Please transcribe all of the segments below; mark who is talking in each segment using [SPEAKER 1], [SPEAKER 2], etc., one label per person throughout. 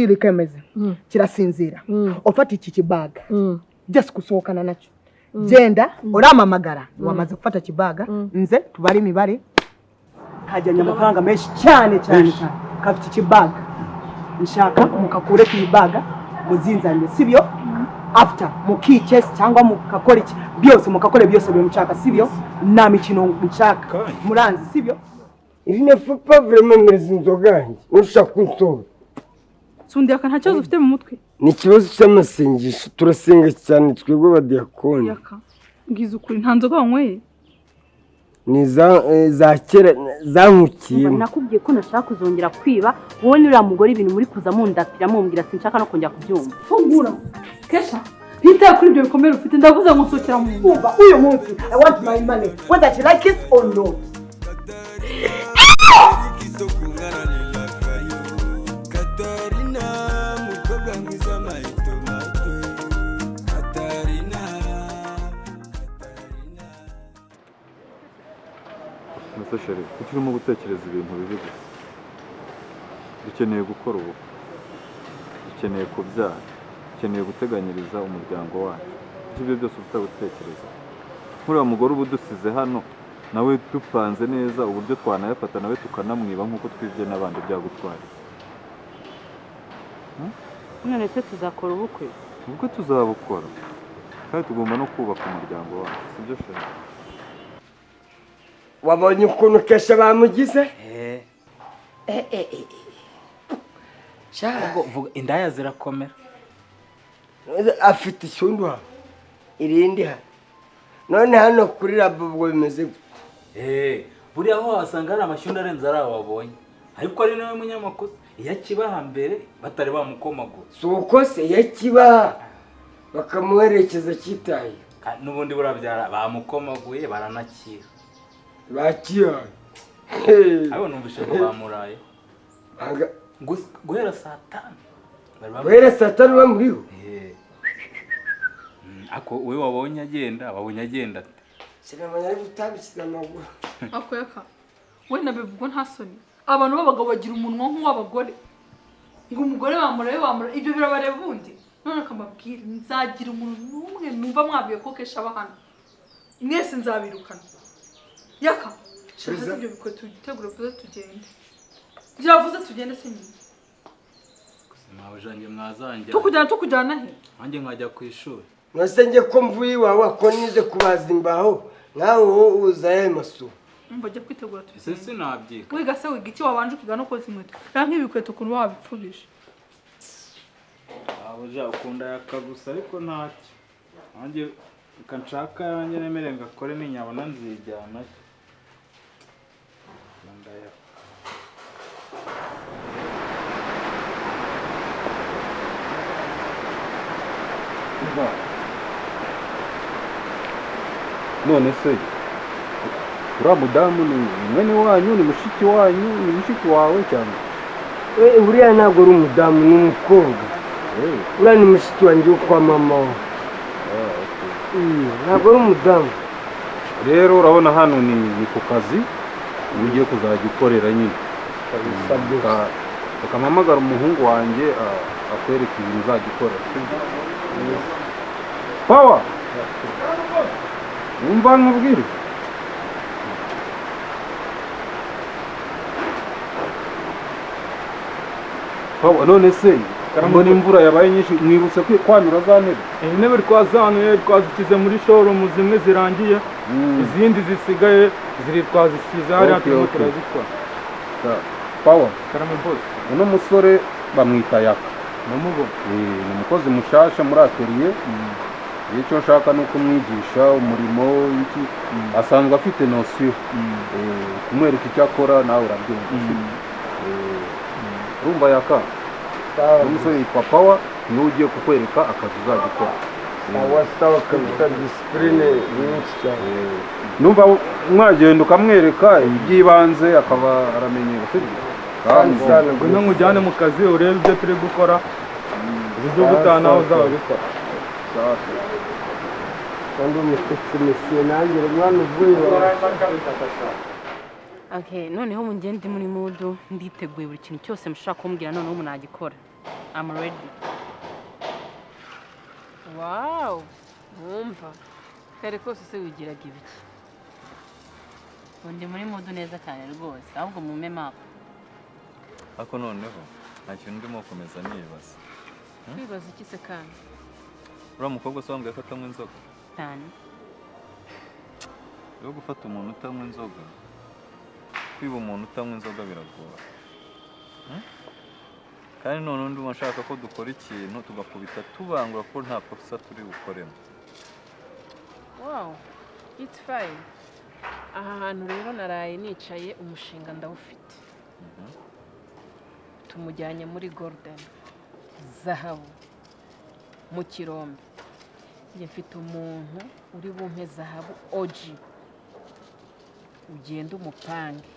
[SPEAKER 1] Irikemeze kirasinzira ofata iki kibaga just kusohokana nacyo genda uramamagara wamaze gufata kibaga nze tubari imibare hajyanye amafaranga menshi cyane kafite kibaga nshaka mukakure kibaga muzinzanye sibyo after mukiche cyangwa mukakora iki byose mukakore byose bimuchaka sibyo na mikino nshaka muranzi sibyo
[SPEAKER 2] il ne faut pas vraiment mes inzogange ushaka kunsoba
[SPEAKER 3] Sundi aka nta cyazo ufite mu mutwe
[SPEAKER 2] ni kibazo cy'amasengesho turasenga cyane twebwe abadiyakoni
[SPEAKER 3] yaka ngize ukuri nta nzoga wanyweye
[SPEAKER 2] ni za kera zankukiye
[SPEAKER 4] nakubwiye ko nashaka kuzongera kwiba wowe n'uriya mugore ibintu muri kuza mundapira mumbwira sinshaka no kongera kubyumva
[SPEAKER 3] fungura kesha hita kuri ibyo bikomere ufite ndavuze ngo nsokera mu
[SPEAKER 1] umva uyu munsi I want my money whether you like it or not.
[SPEAKER 5] Nafashare ukirimo gutekereza ibintu bibi gusa dukeneye gukora ubu dukeneye kubyara dukeneye guteganyiriza umuryango wacu ibyo byose utagutekereza nk'uriya mugore ubu dusize hano nawe dupanze neza uburyo twanayafata nawe tukanamwiba nk'uko twibye n'abandi byagutwara
[SPEAKER 4] none se tuzakora ubukwe
[SPEAKER 5] tuzabukora kandi tugomba no kubaka umuryango wacu sibyo shaka
[SPEAKER 2] wabonye ukuntu kesha bamugize
[SPEAKER 6] Shago vuga indaya zirakomera
[SPEAKER 2] afite ishyundwa irindi ha none hano kuri rabubwo bimeze gute
[SPEAKER 6] buri aho wasanga ari amashyunda arenze ari ababonye ariko ari nawe munyamakuru yakibaha mbere batari bamukomagura
[SPEAKER 2] suko se yakibaha bakamuherekeza kitaye
[SPEAKER 6] n'ubundi burabyara bamukomaguye baranakira
[SPEAKER 2] bakiya
[SPEAKER 6] abo numvishe ko bamuraye guhera saa 5
[SPEAKER 2] guhera saa 5 bamuriho
[SPEAKER 6] ako we wabonye agenda
[SPEAKER 2] sinamanya ari gutabishira amaguru
[SPEAKER 3] ako yaka we nabivugwa nta soni abantu babagabo bagira umunwa nk'uw'abagore ngo umugore bamura ibyo birabareba bundi none akambabwira nzagira umuntu n'umwe numva mwabiye ko kesha abahana mwese nzabirukana yaka shaza ibyo biko tugitegura vuze tugende byavuze tugende sinyi
[SPEAKER 6] mawe janje mwazanje
[SPEAKER 3] tukujyana he
[SPEAKER 6] anje nkajya ku ishuri
[SPEAKER 2] nasenge ko mvuye iwawe ko nize kubaza imbaho nkaho uzaye maso
[SPEAKER 3] mbajya kwitegura tugende
[SPEAKER 6] sese nabyika
[SPEAKER 3] wiga se wiga iki wabanje ukiga no koza inkweto ranka ibikweto kuntu wabipfubije
[SPEAKER 6] abuja ukunda yakagusa ariko ntacyo anje kanshaka yanjye nemere ngakore n'inyabona nzijyana ndaya
[SPEAKER 5] none se uriya mudamu ni mwene wanyu ni mushiki wanyu ni mushiki wawe cyangwa
[SPEAKER 2] uriya ntabwo ari umudamu ni umukobwa uriya ni mushiki wanjye wo kwa mama we ntabwo ari umudamu
[SPEAKER 5] rero urabona hano ni ku kazi ugiye kuzajya ukorera nyine ukamamagara umuhungu wanjye akwereka ibintu uzajya ukorera pawa wumva nkubwire pawa none se mbona imvura yabaye nyinshi mwibutse kwanyura za ntebe
[SPEAKER 7] intebe twazanuye twazikize muri showroom zimwe zirangiye izindi zisigaye ziri twazisize hariya turimo turazikora
[SPEAKER 5] pawa
[SPEAKER 7] karame boss
[SPEAKER 5] uno musore bamwita yaka
[SPEAKER 7] namubona
[SPEAKER 5] ni umukozi mushasha muri atelier icyo nshaka ni ukumwigisha umurimo w'iki asanzwe afite notion kumwereka icyo akora nawe urabyumva urumva yaka umusore yitwa pawa niwe ugiye kukwereka akazi uzajya ukora
[SPEAKER 2] sawa kabisa discipline nyinshi cyane
[SPEAKER 5] numva mwagenda ukamwereka iby'ibanze akaba aramenyera sibyo
[SPEAKER 7] ngwino nkujyane mu kazi urebe ibyo turi gukora uburyo butaha nawe uzabikora
[SPEAKER 2] kandi umutekinisiye nanjye umwana uvuye
[SPEAKER 4] okay noneho mugende muri mudu nditeguye buri kintu cyose mushaka kumbwira noneho umuntu agikora I'm ready. Wow, wumva kare kose se wigiraga ibiki? Undi muri mudu neza cyane rwose, ahubwo mume mapa.
[SPEAKER 5] ariko noneho nta kintu ndimo komeza nibaza.
[SPEAKER 4] Kwibaza iki se kandi?
[SPEAKER 5] Uriya mukobwa se wambwiye ko atanywa inzoga?
[SPEAKER 4] Cyane.
[SPEAKER 5] Rero gufata umuntu utanywa inzoga, kwiba umuntu utanywa inzoga biragora. Kandi none undi ushaka ko dukora ikintu tugakubita tubangura ko nta kosa turi bukoremo.
[SPEAKER 4] Wow, it's fine. Aha hantu rero naraye nicaye umushinga ndawufite. Tumujyanye muri Golden Zahabu mu Kirombe. Njye mfite umuntu uri bumpe Zahabu OG. Ugenda umupange.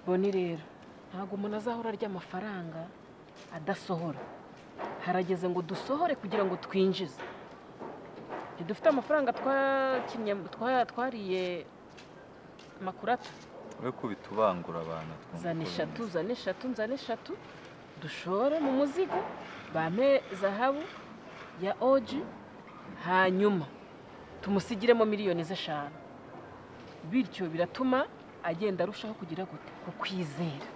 [SPEAKER 4] Boni rero ntabwo umuntu azahora arya amafaranga adasohora. Harageze ngo dusohore kugira ngo twinjize. Dufite amafaranga twariye makurata.
[SPEAKER 5] We kubitubangura abantu
[SPEAKER 4] zana eshatu dushore mu muzigo bame Zahabu ya OG hanyuma tumusigiremo miliyoni 5. Bityo biratuma agenda arushaho kugira gute kukwizera.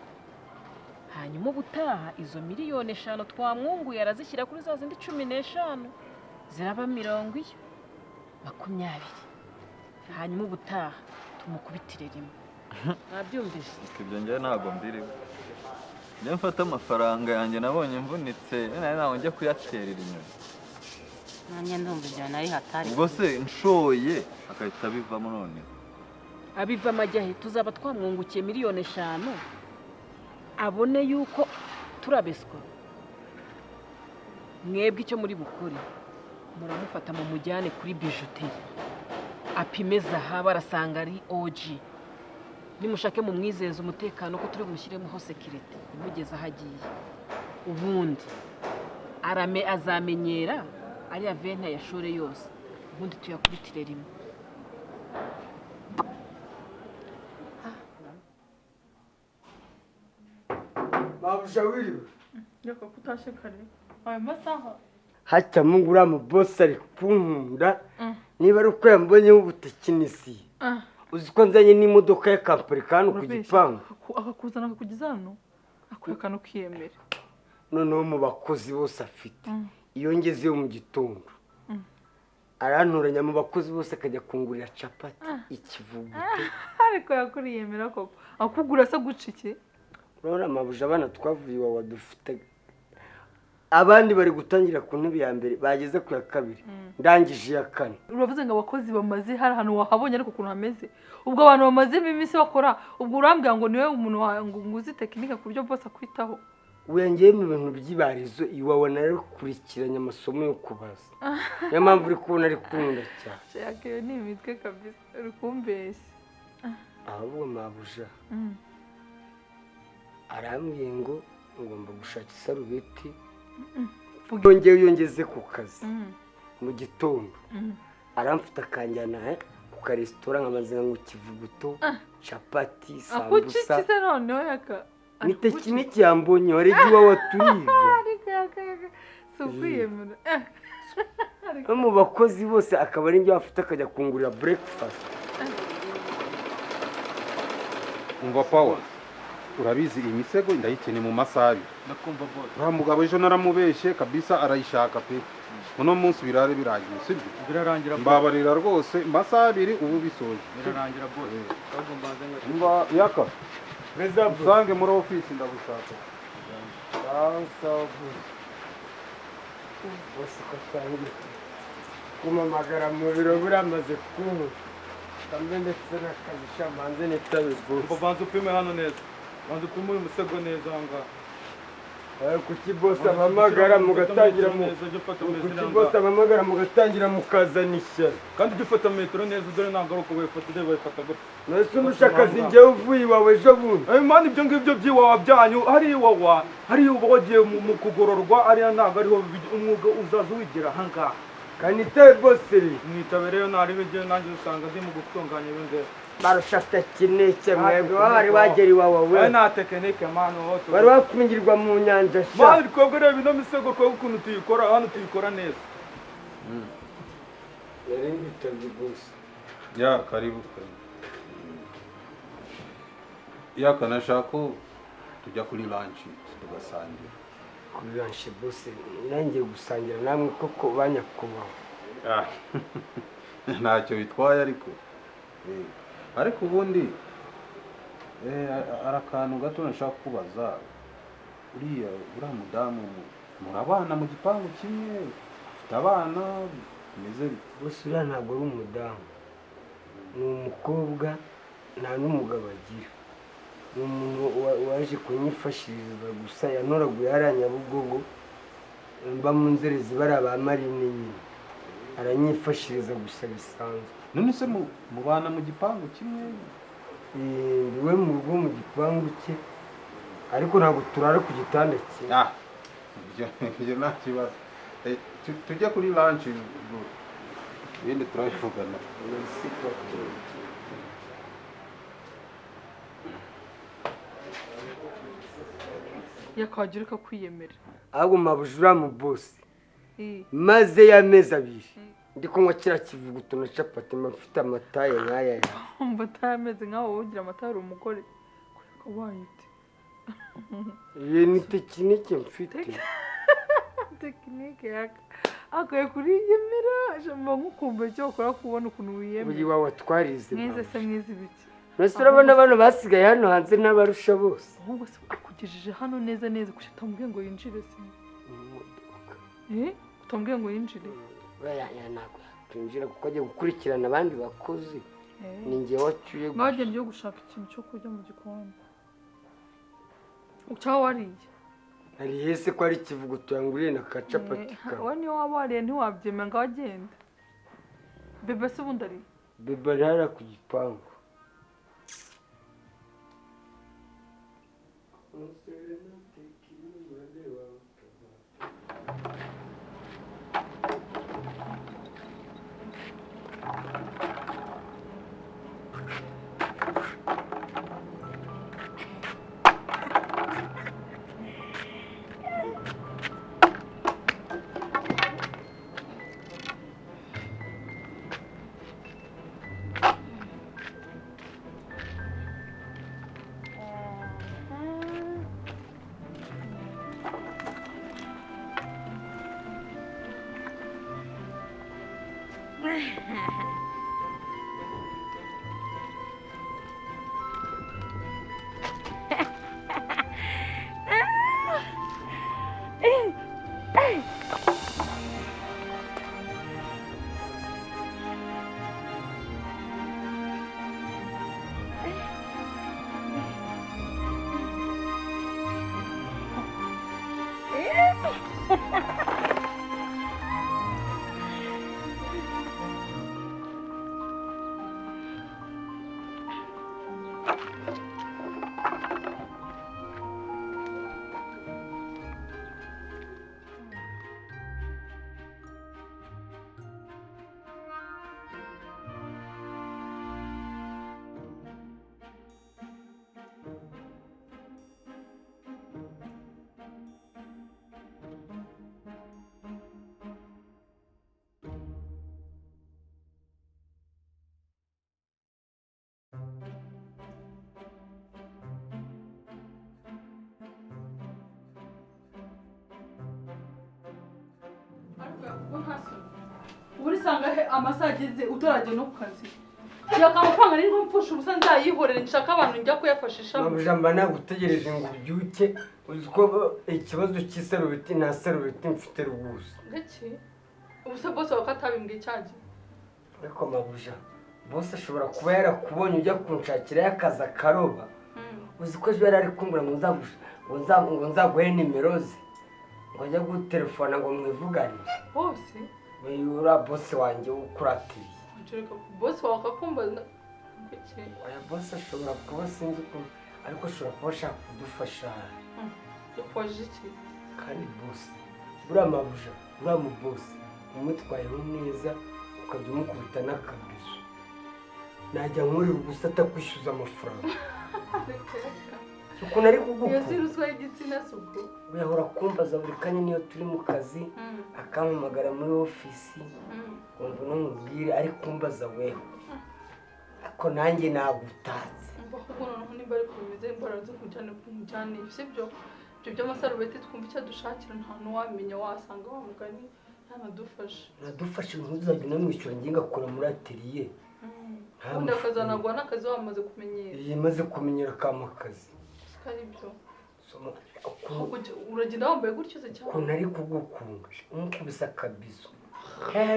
[SPEAKER 4] Hanyuma ubutaha izo miliyoni 5 twamwunguye arazishyira kuri za zindi 15 ziraba 20 hanyuma ubutaha tumukubitire rimwe. Nabyumvise.
[SPEAKER 5] Ibyo njye ntabwo mbiriwe. Njye mfata amafaranga yanjye nabonye mvunitse nawe njya kuyaterera inyoni.
[SPEAKER 4] Nanjye ndumva ibyo nari hatari.
[SPEAKER 5] Ubwo se nshoye akahita bivamo none.
[SPEAKER 4] Abiva amajyahe tuzaba twamwungukiye miliyoni 5 abone yuko turabeswa. Mwebwe icyo muri bukuri muramufata mu mujyane kuri bijuteri apime Zahabu arasanga ari OG. Nimushake mu mwizeza umutekano ko turi bumushyiremo security imugeza hagiye. Ubundi azamenyera ari aventa ya shore yose. Ubundi tuyakubitire rimwe.
[SPEAKER 2] Mabuja wiriwe.
[SPEAKER 3] Yako kutashe kare. Ayo masaha.
[SPEAKER 2] Hacha Mungu uriya boss ari kunkunda. Niba ari uko yambonyeho ubutekinisi. Uzi ko nzanye n'imodoka ya kampani kano ku gipangu.
[SPEAKER 3] Akakuzana akakugeza hano. Akuyakana ukiyemera.
[SPEAKER 2] Noneho mu bakozi bose afite. Iyo ngezeyo mu gitondo. Aranturanya mu bakozi bose akajya kungurira capati ikivugute.
[SPEAKER 3] Ariko yakuriyemera koko. Akugura se gucike.
[SPEAKER 2] Urabona Mabuja abana twavuye iwawa dufite. Abandi bari gutangira ku ntebe ya mbere bageze ku ya kabiri. Ndangije ya 4.
[SPEAKER 3] Uravuze ngo abakozi bamaze hari hano wahabonye ariko kuntu hameze. Ubwo abantu bamaze iminsi bakora ubwo urambwira ngo niwe umuntu nguzi tekinike ku buryo bose akwitaho.
[SPEAKER 2] Wengeye mu bintu by'ibarizo iwawa narakurikiranye amasomo yo kubaza. Niyo mpamvu uri kubona ari kunda cyane.
[SPEAKER 3] Yakeyo ni imitwe kabisa uri kumbeshya.
[SPEAKER 2] Ahubwo Mabuja. Arambwiye ngo ngomba gushaka isarubeti. Yongeze ku kazi mu gitondo. Aramfita akanjyana ku karesitora nkamaze ngo kivuguto capati sambusa.
[SPEAKER 3] Akucikize noneho yaka.
[SPEAKER 2] Ni tekiniki yambonye waregi wawe turiga.
[SPEAKER 3] Sukwiyemera.
[SPEAKER 2] Mu bakozi bose akaba ari njye afite akajya kungurira breakfast.
[SPEAKER 8] Umva Power. Urabizi imisego ndayikene mu masabi.
[SPEAKER 6] Nakumva boss.
[SPEAKER 8] Ura mugabo ejo naramubeshe kabisa arayishaka pe. Uno munsi birare biragiye sibyo?
[SPEAKER 6] Birarangira.
[SPEAKER 8] Mbabarira rwose masabiri ubu bisoje.
[SPEAKER 6] Birarangira boss. Ahubwo mbazanye.
[SPEAKER 8] Umva yaka.
[SPEAKER 2] Reza
[SPEAKER 8] Usange muri office ndagushaka.
[SPEAKER 2] Bose katangiye. Kumamagara mu biro buramaze kuhu. Kambe ndetse nakabisha manze nitabe boss.
[SPEAKER 6] Umva banza upime hano neza. Banza upime uyu musego neza anga.
[SPEAKER 2] Kuki boss amamagara mugatangira mu Kuki boss amamagara mugatangira mukazanisha.
[SPEAKER 6] Kandi ugifata metero neza dore nagaruko wefata de wefata gute.
[SPEAKER 2] Nese umushakazi nje uvuye iwawe ejo bundi.
[SPEAKER 6] Mani ibyo ngibyo byiwawa byanyu hari iwawa hari uba wagiye mu kugororwa ari ntago ariho umwuga uzaza wigira hanga.
[SPEAKER 2] Kanite boss
[SPEAKER 6] Mwitabe rero nari bigiye nanjye usanga ndi mu gutunganya ibindi.
[SPEAKER 2] barushafite kineke mwebwe wari wagera iwawe
[SPEAKER 7] we
[SPEAKER 2] we
[SPEAKER 7] nta tekinike mani wowe
[SPEAKER 2] wari wakungirwa mu nyanja sha
[SPEAKER 7] mani twebwe reba ino misego twebwe ukuntu tuyikora hano tuyikora neza
[SPEAKER 2] yari ngitazi gusa
[SPEAKER 8] Ya karibu karibu. Ya kanashaka tujya kuri lunch tugasangira.
[SPEAKER 2] kuri ranche bose nangiye gusangira namwe koko banyakubaho
[SPEAKER 8] Ntacyo bitwaye ariko. Ariko ubundi arakantu gato nashaka kubaza. Uriya mudamu murabana mu gipangu kimwe, afite abana bimeze bite?
[SPEAKER 2] bose uriya ntabwo ari umudamu ni umukobwa nta n'umugabo agira ni umuntu waje kunyifashiriza gusa yanoraguye hariya Nyabugogo mba mu nzerezi bari ba Marine nyine aranyifashiriza gusa bisanzwe
[SPEAKER 8] None se mubana mu gipangu kimwe?
[SPEAKER 2] ndiwe mu rugo mu gipangu cye ariko ntabwo turara ku gitanda cye
[SPEAKER 8] Ibyo nta kibazo. Tujya kuri lunch ibindi turabivugana.
[SPEAKER 3] yakagira kwiyemera
[SPEAKER 2] ahubwo mabujura mu bosi maze y'amezi abiri ndi kunywa kiriya kivuguto na capati mfite amataye nk'aya
[SPEAKER 3] mba atameze nkaho wowe ugira amata yari umugore kureka wayite
[SPEAKER 2] iyi ni tekinike mfite
[SPEAKER 3] tekinike akwiye kuriyemera mba nk'ukumva icyo wakora kubona ukuntu wiyemera
[SPEAKER 2] uyu wawe twarize
[SPEAKER 3] mwize se mwize ibiki
[SPEAKER 2] mbese urabona abantu basigaye hano hanze n'abarusha bose
[SPEAKER 3] ahubwo se akugejeje hano neza neza kuki utamubwiye ngo yinjire se utamubwiye ngo yinjire
[SPEAKER 2] ntabwo yakwinjira kuko agiye gukurikirana abandi bakozi ni njye wacyuye
[SPEAKER 3] gusa mwagenda yo gushaka ikintu cyo kurya mu gikoni cyangwa wariye
[SPEAKER 2] hari hese ko ari ikivuguto yanguriye na kacapati kawe
[SPEAKER 3] wowe niyo waba wariye ntiwabyemera ngo wagende bebe se ubundi ari
[SPEAKER 2] bebe arara ku gipangu
[SPEAKER 3] uri sanga amasaha ageze utarajya no ku kazi yaka amafaranga nari mpfusha ubusa nzayihorera nshaka abantu njya kuyafashisha
[SPEAKER 2] mabujamba nagutegereje ngo ubyuke uzi ko ikibazo cy'isarubeti nta sarubeti mfite rwose
[SPEAKER 3] ndetse ubuse bose wakatabimbwiye cyaje
[SPEAKER 2] ariko mabuja bose ashobora kuba yarakubonye ujya kunshakirayo akazi akaroba uzi ko ejo yari ari kumbura ngo nzaguhe nimero ze ngo ajya gutelefona ngo mwivugane
[SPEAKER 3] bose
[SPEAKER 2] uriya bose wanjye ukuratiriye
[SPEAKER 3] bose wakakumbaza
[SPEAKER 2] oya bose ashobora kuba sinzi ko ariko ashobora kuba ashaka kudufasha
[SPEAKER 3] dufashe iki
[SPEAKER 2] kandi bose buriya mabuja uriya mu bose umwitwayeho neza ukajya umukubita n'akabizo najya nkorera ubusa atakwishyuza amafaranga ukuntu ari kugukunda
[SPEAKER 3] iyo si ruswa y'igitsina suko
[SPEAKER 2] uyahora kumbaza buri kanya niyo turi mu kazi akampamagara muri ofisi wumva unamubwire ari kumbaza weho ariko nanjye nagutatse
[SPEAKER 3] kuko noneho nimba ari kubimeze imbaraga zo kumujyana sibyo ibyo by'amasarubeti twumva icyo dushakira nta n'uwamenya wasanga wa mugani nadufashe ntuzajya unamwishyura njye ngakora muri atelier ubundi akazanagwa n'akazi wamaze kumenyera
[SPEAKER 2] maze kumenyera kama akazi
[SPEAKER 3] ari byo uragenda wambaye gutyo se cyane
[SPEAKER 2] ukuntu ari kugukunda umukubise akabizo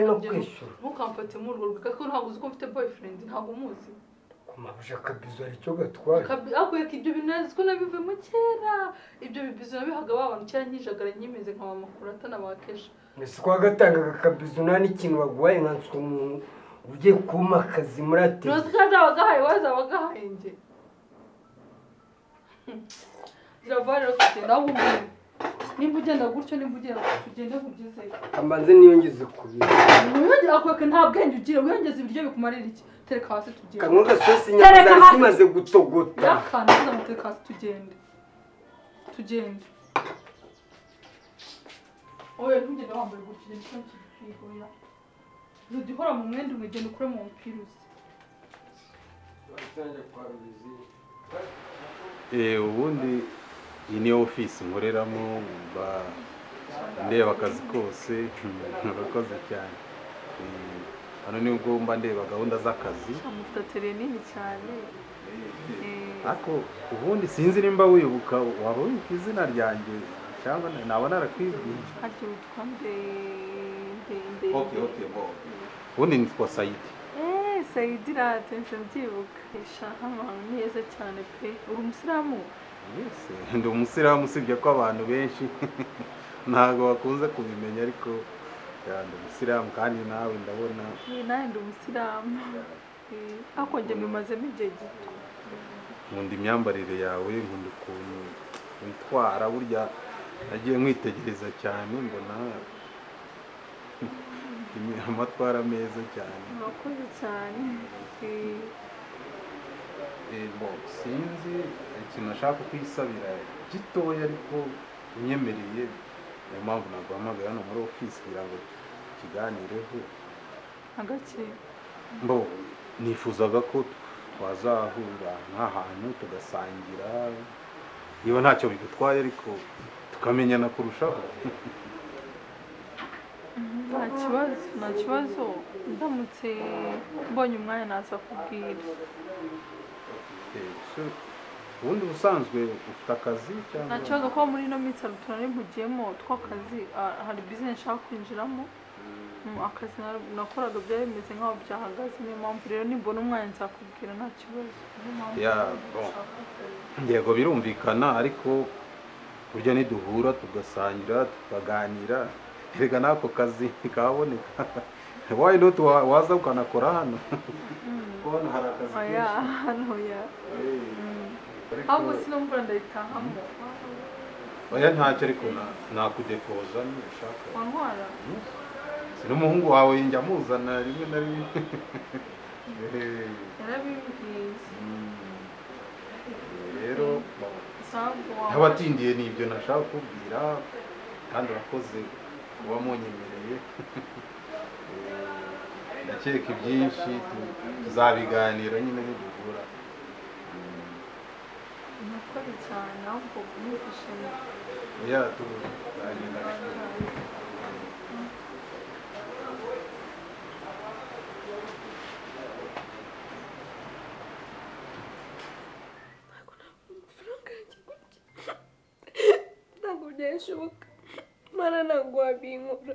[SPEAKER 2] no kwishyura
[SPEAKER 3] ntukamfate muri urwo rwego kuko ntabwo uzi ko mfite boyfriend ntabwo umuzi
[SPEAKER 2] kumabuje akabizo aricyo gatwaye
[SPEAKER 3] akweka ibyo bintu nzi ko nabivemo kera ibyo bibizo nabihaga abantu kera nkijagara nyimeze nka mamakuru atanabakesha
[SPEAKER 2] mbese kwa gatangaga akabizo nta n'ikintu baguhaye nkanswe umuntu ugiye kuma akazi muri atelier
[SPEAKER 3] ntuzi ko azabagahaye wazabagahaye njye ziravara rero kugenda aho umuntu nimba ugenda gutyo nimba ugenda tugende kugezeyo
[SPEAKER 2] ambanze niyongeze kubira
[SPEAKER 3] wiyongeze akweka nta bwenge ugira wiyongeze ibiryo bikumarira iki tereka hasi tugende
[SPEAKER 2] kanwa gasosi inyama zari zimaze gutogota
[SPEAKER 3] yakana tuza mutereka hasi tugende oya ntugende wambaye gutyo ugende uko kigikwigoya uzajya uhora mu mwenda umwe ugenda ukure mu mupira uzi
[SPEAKER 8] ubundi iyi niyo ofisi nkoreramo ndeba akazi kose murakoze cyane hano nibwo mba ndeba gahunda z'akazi
[SPEAKER 3] mufite atelier nini cyane
[SPEAKER 8] ariko ubundi sinzi nimba wibuka waba wibuka izina ryanjye cyangwa naba narakwibwiye
[SPEAKER 3] harya witwa nde
[SPEAKER 8] ubundi nitwa Sayidi
[SPEAKER 3] Sayidi rate mbyibuka ishaha abantu neza cyane pe uri umusiramu
[SPEAKER 8] ndi umusiramu usibye ko abantu benshi ntabwo bakunze kubimenya ariko ndi umusiramu kandi nawe ndabona
[SPEAKER 3] nawe ndi umusiramu ariko njye mbimazemo igihe gito
[SPEAKER 8] nkunda imyambarire yawe nkunda ukuntu witwara burya nagiye nkwitegereza cyane mbona amatwara meza cyane
[SPEAKER 3] murakoze cyane
[SPEAKER 8] sinzi ikintu nashaka kwisabira gitoya ariko unyemereye niyo mpamvu naguhamagara hano muri ofisi kugira ngo tukiganireho
[SPEAKER 3] agake
[SPEAKER 8] nifuzaga ko twazahura nk'ahantu tugasangira niba ntacyo bigutwaye ariko tukamenyana kurushaho
[SPEAKER 3] nta kibazo ndamutse mbonye umwanya naza kubwira
[SPEAKER 8] ubundi ubusanzwe ufite akazi cyangwa
[SPEAKER 3] nta kibazo ko muri ino minsi turanihugiyemo tw'akazi hari business nshaka kwinjiramo akazi nakoraga byari bimeze nk'aho byahagaze niyo mpamvu rero nimbona umwanya nzakubwira nta kibazo
[SPEAKER 8] yego birumvikana ariko burya niduhura tugasangira tukaganira erega n'ako kazi kaboneka why not waza ukanakora hano kubona hari akazi
[SPEAKER 3] hano ahubwo sinumvura ndayitahamo
[SPEAKER 8] oya ntacyo ariko nakudepoza nushaka
[SPEAKER 3] wantwara
[SPEAKER 8] n'umuhungu wawe njya muzana rimwe na rimwe
[SPEAKER 3] yarabimbwiye
[SPEAKER 8] rero n'abatindiye ni ibyo nashaka kubwira kandi urakoze kuba munyemereye ndakeka ibyinshi tuzabiganira nyine ntiduhura
[SPEAKER 3] murakoze cyane ahubwo kumufashanya
[SPEAKER 8] oya tuzagenda
[SPEAKER 9] ntabwo byashoboka mana ntabwo wabinkora